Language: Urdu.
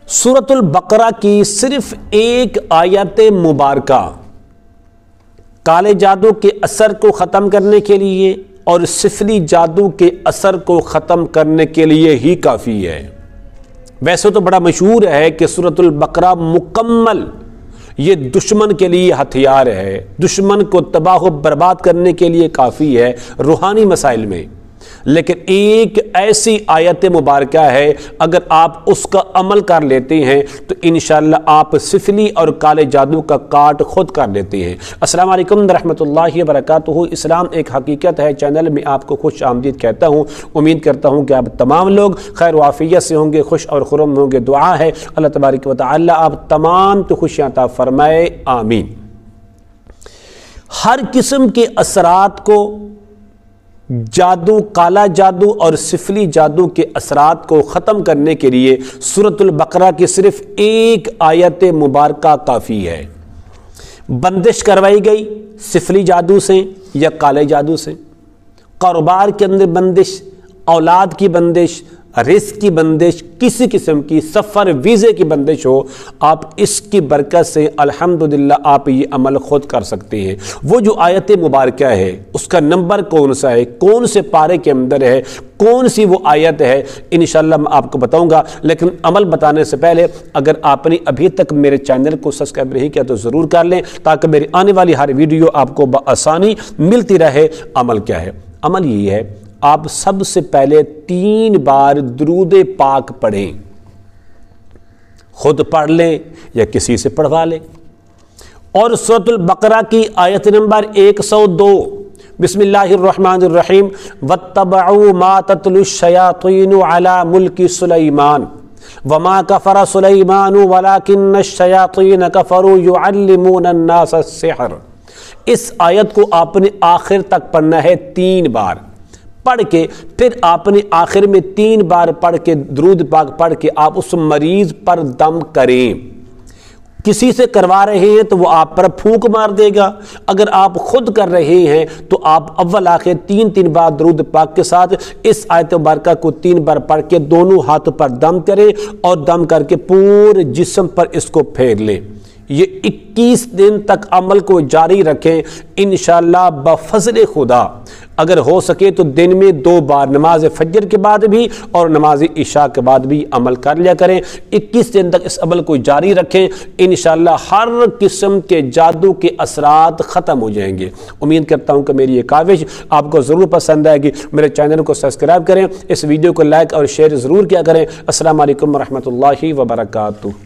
سورۃ البقرہ کی صرف ایک آیت مبارکہ کالے جادو کے اثر کو ختم کرنے کے لیے اور سفلی جادو کے اثر کو ختم کرنے کے لیے ہی کافی ہے۔ ویسے تو بڑا مشہور ہے کہ سورۃ البقرہ مکمل یہ دشمن کے لیے ہتھیار ہے، دشمن کو تباہ و برباد کرنے کے لیے کافی ہے روحانی مسائل میں، لیکن ایک ایسی آیت مبارکہ ہے اگر آپ اس کا عمل کر لیتے ہیں تو انشاءاللہ آپ سفلی اور کالے جادو کا کاٹ خود کر لیتے ہیں۔ السلام علیکم ورحمۃ اللہ وبرکاتہ۔ اسلام ایک حقیقت ہے چینل میں آپ کو خوش آمدید کہتا ہوں۔ امید کرتا ہوں کہ آپ تمام لوگ خیر و عافیت سے ہوں گے، خوش اور خرم ہوں گے۔ دعا ہے اللہ تبارک و تعالی آپ تمام کو خوشیاں عطا فرمائے، آمین۔ ہر قسم کے اثرات کو، جادو، کالا جادو اور سفلی جادو کے اثرات کو ختم کرنے کے لیے سورۃ البقرہ کی صرف ایک آیت مبارکہ کافی ہے۔ بندش کروائی گئی سفلی جادو سے یا کالے جادو سے، کاروبار کے اندر بندش، اولاد کی بندش، رزق کی بندش، کسی قسم کی سفر ویزے کی بندش ہو، آپ اس کی برکت سے الحمدللہ آپ یہ عمل خود کر سکتے ہیں۔ وہ جو آیت مبارکہ ہے اس کا نمبر کون سا ہے، کون سے پارے کے اندر ہے، کون سی وہ آیت ہے، انشاءاللہ میں آپ کو بتاؤں گا۔ لیکن عمل بتانے سے پہلے اگر آپ نے ابھی تک میرے چینل کو سبسکرائب نہیں کیا تو ضرور کر لیں تاکہ میری آنے والی ہر ویڈیو آپ کو بآسانی ملتی رہے۔ عمل کیا ہے؟ عمل یہ ہے، آپ سب سے پہلے 3 بار درود پاک پڑھیں، خود پڑھ لیں یا کسی سے پڑھوا لیں، اور سورۃ البقرہ کی آیت نمبر 102 بسم اللہ الرحمن الرحیم وَاتَّبَعُوا مَا تَتْلُو الشَّيَاطِينُ عَلَى مُلْكِ سُلَيْمَانَ وَمَا كَفَرَ سُلَيْمَانُ وَلَكِنَّ الشَّيَاطِينَ كَفَرُوا يُعَلِّمُونَ النَّاسَ السِّحْرَ۔ اس آیت کو آپ نے آخر تک پڑھنا ہے 3 بار پڑھ کے، پھر آپ نے آخر میں 3 بار پڑھ کے درود پاک پڑھ کے آپ اس مریض پر دم کریں۔ کسی سے کروا رہے ہیں تو وہ آپ پر پھونک مار دے گا، اگر آپ خود کر رہے ہیں تو آپ اول آخر 3 بار درود پاک کے ساتھ اس آیت مبارکہ کو 3 بار پڑھ کے دونوں ہاتھ پر دم کریں اور دم کر کے پورے جسم پر اس کو پھیر لیں۔ یہ 21 دن تک عمل کو جاری رکھیں، انشاءاللہ بفضل خدا اگر ہو سکے تو دن میں 2 بار نماز فجر کے بعد بھی اور نماز عشاء کے بعد بھی عمل کر لیا کریں۔ 21 دن تک اس عمل کو جاری رکھیں، انشاءاللہ ہر قسم کے جادو کے اثرات ختم ہو جائیں گے۔ امید کرتا ہوں کہ میری یہ کاوش آپ کو ضرور پسند آئے گی۔ میرے چینل کو سبسکرائب کریں، اس ویڈیو کو لائک اور شیئر ضرور کیا کریں۔ السلام علیکم ورحمۃ اللہ وبرکاتہ۔